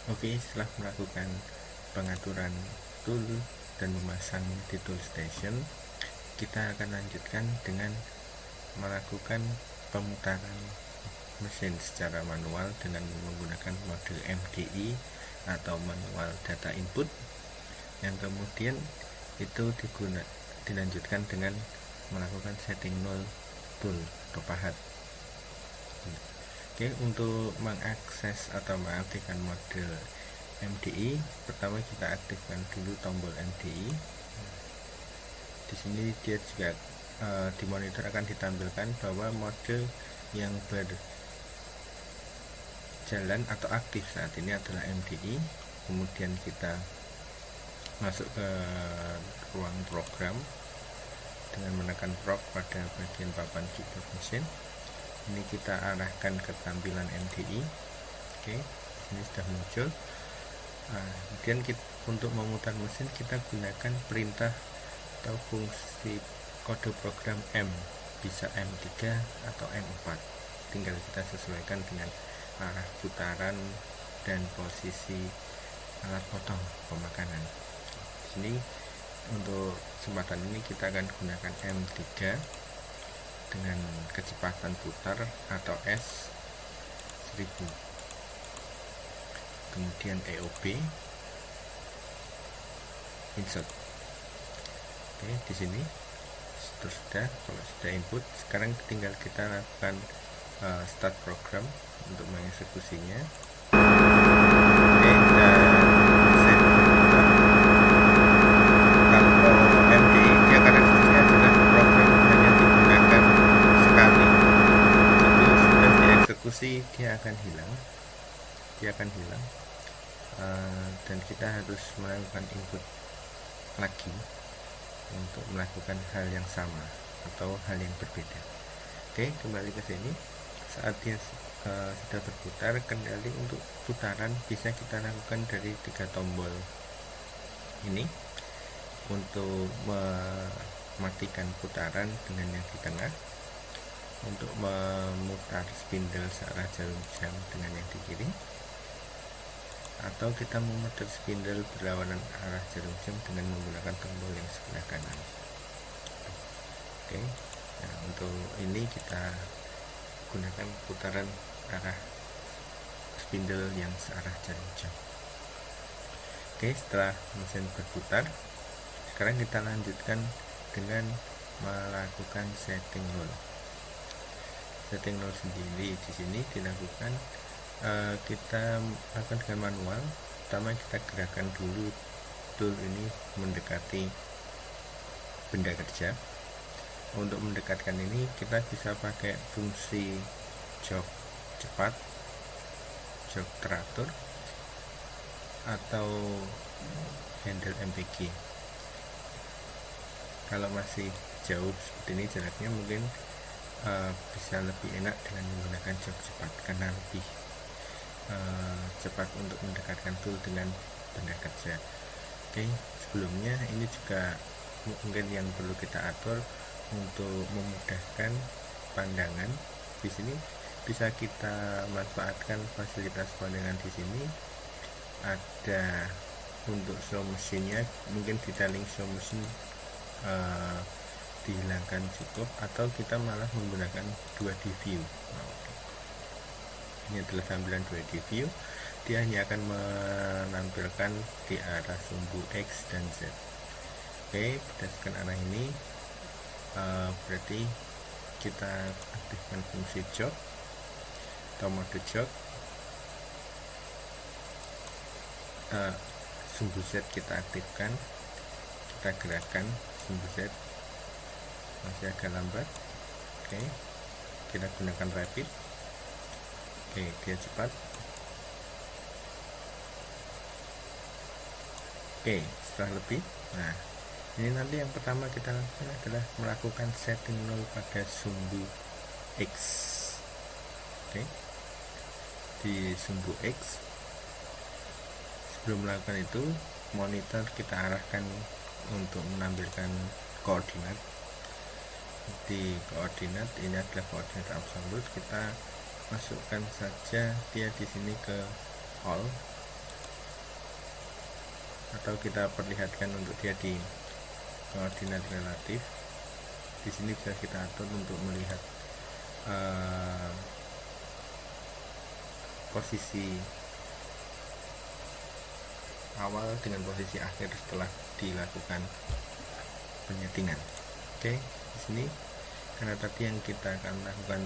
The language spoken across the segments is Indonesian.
Oke, setelah melakukan pengaturan tool dan memasang di tool station, kita akan lanjutkan dengan melakukan pemutaran mesin secara manual dengan menggunakan mode MDI atau manual data input, yang kemudian itu dilanjutkan dengan melakukan setting null tool atau pahat. Oke, untuk mengakses atau mengaktifkan mode MDI, pertama kita aktifkan dulu tombol MDI. Di sini dia juga di monitor akan ditampilkan bahwa mode yang berjalan atau aktif saat ini adalah MDI. Kemudian kita masuk ke ruang program dengan menekan prok pada bagian papan keyboard mesin. Ini kita arahkan ke tampilan MDI. Oke, ini sudah muncul. Kemudian untuk memutar mesin kita gunakan perintah atau fungsi kode program M, bisa M3 atau M4, tinggal kita sesuaikan dengan arah putaran dan posisi alat potong pemakanan. Di sini untuk kesempatan ini kita akan gunakan M3 dengan kecepatan putar atau S 1000. Kemudian EOB insert. Oke, di sini sudah, kalau sudah input, sekarang tinggal kita lakukan start program untuk mengeksekusinya. Oke, dan set putar. Kalau MDI dia karakteristiknya adalah program hanya digunakan sekali, itu sudah dieksekusi dia akan hilang, dan kita harus melakukan input lagi untuk melakukan hal yang sama atau hal yang berbeda. Oke, kembali ke sini. Saat dia sudah berputar, kendali untuk putaran bisa kita lakukan dari 3 tombol ini. Untuk mematikan putaran dengan yang di tengah, untuk memutar spindle searah jarum jam dengan yang di kiri, atau kita memutar spindle berlawanan arah jarum jam dengan menggunakan tombol yang sebelah kanan. Oke, nah untuk ini kita gunakan putaran arah spindle yang searah jarum jam. Oke, setelah mesin berputar, sekarang kita lanjutkan dengan melakukan setting null. Setting null sendiri di sini dilakukan kita lakukan dengan manual. Pertama kita gerakan dulu tool ini mendekati benda kerja. Untuk mendekatkan ini kita bisa pakai fungsi jog cepat, jog teratur, atau handle MPG. Kalau masih jauh seperti ini jaraknya, mungkin bisa lebih enak dengan menggunakan jog cepat karena lebih cepat untuk mendekatkan tool dengan benda kerja. Oke, sebelumnya ini juga mungkin yang perlu kita atur untuk memudahkan pandangan. Di sini bisa kita manfaatkan fasilitas pandangan. Di sini ada untuk slow motionnya, mungkin detailing slow motion dihilangkan cukup, atau kita malah menggunakan 2D view. Ini adalah tampilan 2D view. Dia hanya akan menampilkan di arah sumbu X dan Z. Oke, berdasarkan arah ini berarti kita aktifkan fungsi jog atau mode jog. Sumbu Z kita aktifkan, kita gerakkan sumbu Z, masih agak lambat. Oke, kita gunakan rapid. Oke, dia cepat. Oke, setelah lebih, nah ini nanti yang pertama kita lakukan adalah melakukan setting null pada sumbu X. Oke, di sumbu X, sebelum melakukan itu monitor kita arahkan untuk menampilkan koordinat. Di koordinat ini adalah koordinat absolut, kita masukkan saja dia di sini ke all. atau kita perlihatkan untuk dia di koordinat relatif. Di sini bisa kita atur untuk melihat posisi awal dengan posisi akhir setelah dilakukan penyetingan. Oke, di sini karena tadi yang kita akan lakukan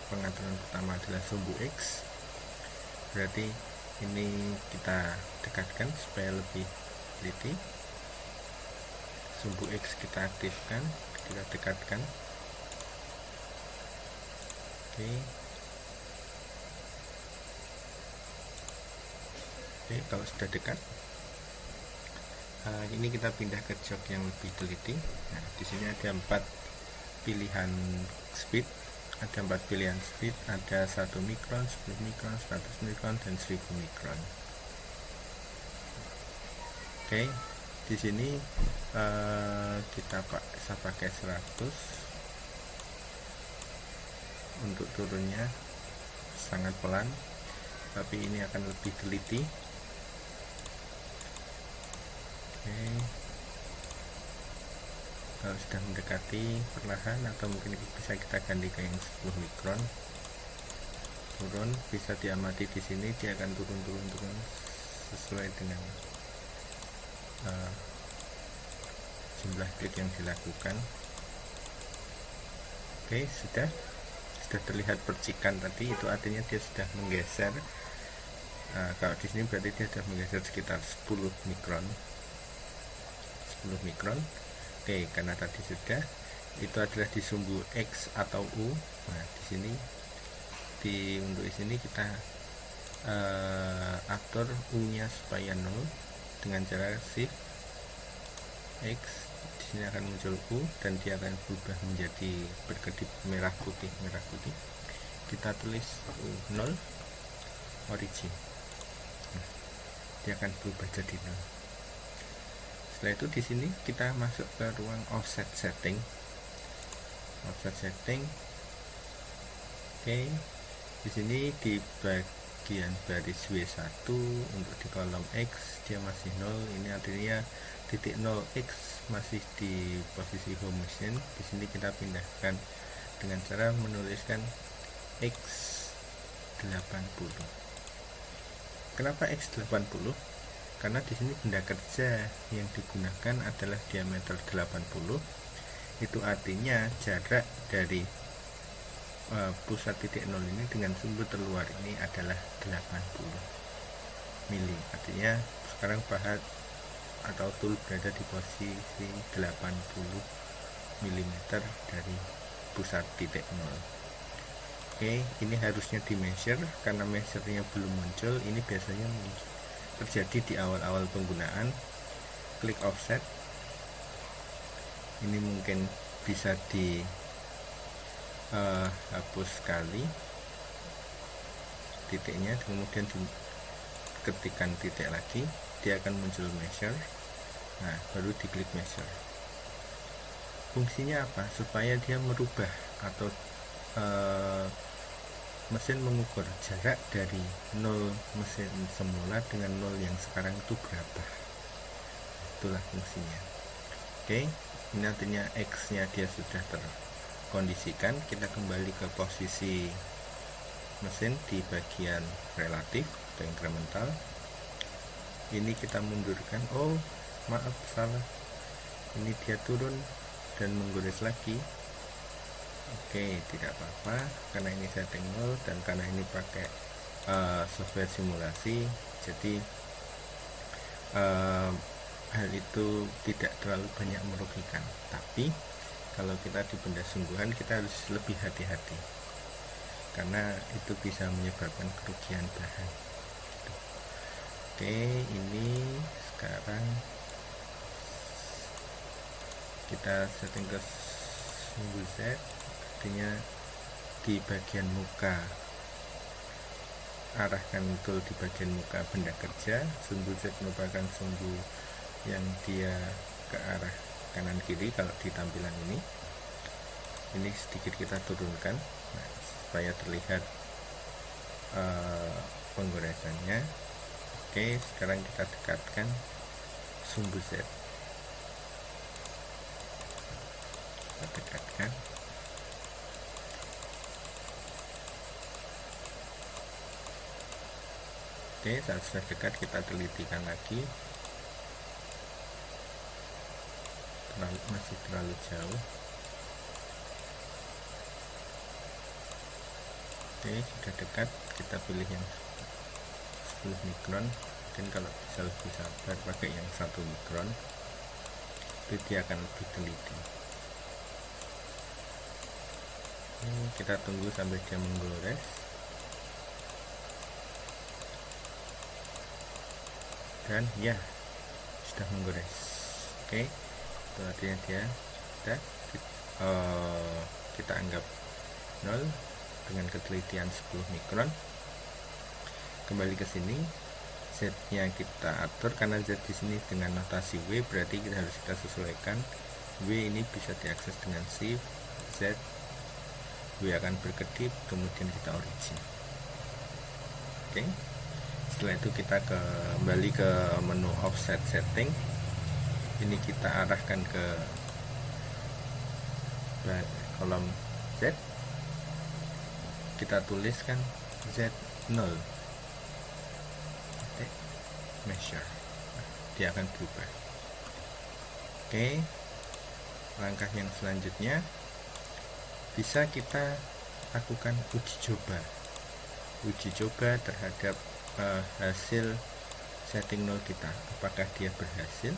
pengaturan pertama adalah sumbu X, berarti ini kita dekatkan supaya lebih teliti. Sumbu X kita aktifkan, kita dekatkan. Oke, kalau sudah dekat, ini kita pindah ke jok yang lebih teliti. Nah, di sini ada 4 pilihan speed, ada 1 mikron, 10 mikron, 100 mikron, dan 1000 mikron. Oke, di sini kita bisa pakai 100. Untuk turunnya sangat pelan, tapi ini akan lebih teliti. Oke, kalau sudah mendekati perlahan, atau mungkin bisa kita ganti ke yang 10 mikron. Turun, bisa diamati di sini dia akan turun sesuai dengan jumlah klik yang dilakukan. Oke, sudah terlihat percikan tadi, itu artinya dia sudah menggeser. Kalau di sini berarti dia sudah menggeser sekitar 10 mikron. Oke, karena tadi sudah, itu adalah di sumbu X atau U. Nah, di sini untuk di sini kita atur U-nya supaya 0 dengan cara Shift X. Di sini akan muncul U dan dia akan berubah menjadi berkedip merah putih. Kita tulis U0 origin. Nah, dia akan berubah jadi 0. Setelah itu di sini kita masuk ke ruang offset setting. Oke, di sini di bagian baris W1 untuk di kolom X dia masih 0. Ini artinya titik 0x masih di posisi home machine. Di sini kita pindahkan dengan cara menuliskan X80. Kenapa X80? Karena di sini benda kerja yang digunakan adalah diameter 80. Itu artinya jarak dari pusat titik 0 ini dengan sumbu terluar ini adalah 80 mili. Artinya sekarang pahat atau tool berada di posisi 80 mm dari pusat titik 0. Oke, ini harusnya di measure, karena measure-nya belum muncul. Ini biasanya terjadi di awal-awal penggunaan. Klik offset, ini mungkin bisa hapus sekali titiknya, kemudian diketikkan titik lagi, dia akan muncul measure. Nah, baru diklik measure. Fungsinya apa? Supaya dia merubah atau mesin mengukur jarak dari 0 mesin semula dengan 0 yang sekarang itu berapa. Itulah fungsinya. Oke, ini artinya X nya dia sudah terkondisikan. Kita kembali ke posisi mesin di bagian relatif atau incremental. Ini kita mundurkan. Oh, maaf, salah. Ini dia turun dan menggores lagi. Oke, tidak apa-apa, karena ini setting 0 dan karena ini pakai software simulasi, jadi hal itu tidak terlalu banyak merugikan. Tapi kalau kita di benda sungguhan, kita harus lebih hati-hati, karena itu bisa menyebabkan kerugian bahan. Oke, ini sekarang kita setting ke sumbu Z. Artinya di bagian muka, arahkan tool di bagian muka benda kerja. Sumbu Z merupakan sumbu yang dia ke arah kanan kiri. Kalau di tampilan ini sedikit kita turunkan, nah, supaya terlihat penggoresannya. Oke, sekarang kita dekatkan sumbu Z. Kita dekatkan. Oke, saat sudah dekat kita telitikan lagi. Masih terlalu jauh. Oke, sudah dekat, kita pilih yang 10 mikron. Mungkin kalau bisa lebih sabar pakai yang 1 mikron, itu dia akan lebih teliti. Ini kita tunggu sampai dia menggores. Dan ya, sudah menggores. Oke, itu artinya dia sudah kita anggap 0 dengan ketelitian 10 mikron. Kembali ke sini, Z nya kita atur karena Z di sini dengan notasi W, berarti kita harus sesuaikan. W ini bisa diakses dengan shift Z, W akan berkedip, kemudian kita origin. Oke. Setelah itu kita kembali ke menu offset setting. Ini kita arahkan ke kolom Z. Kita tuliskan Z0. Measure. Dia akan berubah. Oke. Langkah yang selanjutnya bisa kita lakukan uji coba terhadap hasil setting 0 kita, apakah dia berhasil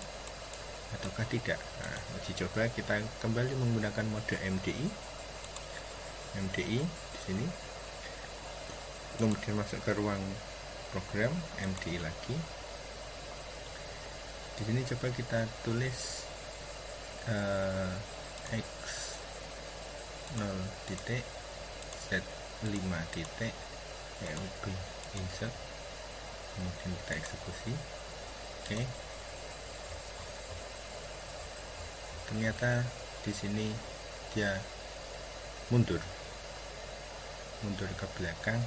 ataukah tidak. Nah, uji coba kita kembali menggunakan mode MDI di sini, kemudian masuk ke ruang program MDI lagi. Di sini coba kita tulis x 0 titik z 5 titik EUB insert, kemudian kita eksekusi. Oke. Ternyata di sini dia mundur ke belakang,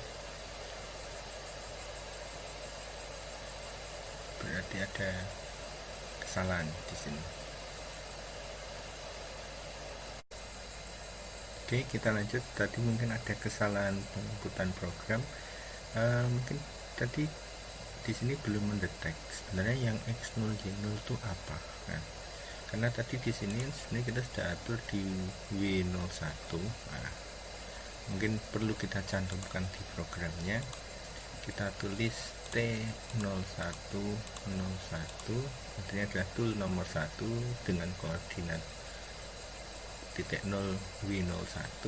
berarti ada kesalahan di sini. Oke, kita lanjut. Tadi mungkin ada kesalahan penginputan program. Mungkin tadi di sini belum mendetek sebenarnya yang X0 Y0 itu apa. Nah, karena tadi di sini sebenarnya kita sudah atur di W01. Nah, mungkin perlu kita cantumkan di programnya. Kita tulis T0101, artinya adalah tool nomor 1 dengan koordinat titik 0 W01.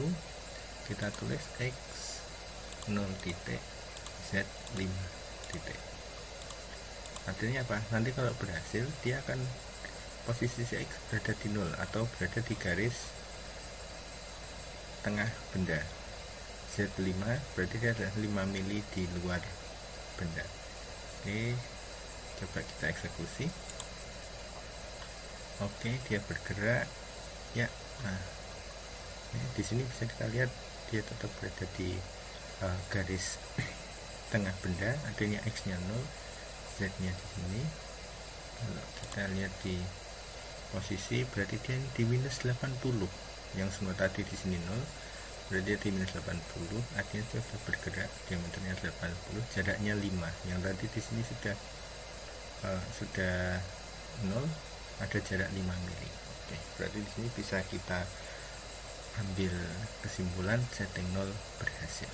Kita tulis X0 titik Z5 titik. Artinya apa? Nanti kalau berhasil dia akan posisi X berada di 0 atau berada di garis tengah benda. Z5 berarti dia adalah 5 mili di luar benda. Oke, coba kita eksekusi. Oke, dia bergerak ya. Nah, di sini bisa kita lihat dia tetap berada di garis tengah benda, artinya X nya 0, Z nya di sini. Kalau kita lihat di posisi, berarti dia di minus 80, yang semua tadi di sini 0, berarti dia di minus 80, artinya dia sudah bergerak, diameternya 80, jaraknya 5, yang tadi di sini sudah 0, ada jarak 5 mili. Oke, berarti di sini bisa kita ambil kesimpulan setting 0 berhasil.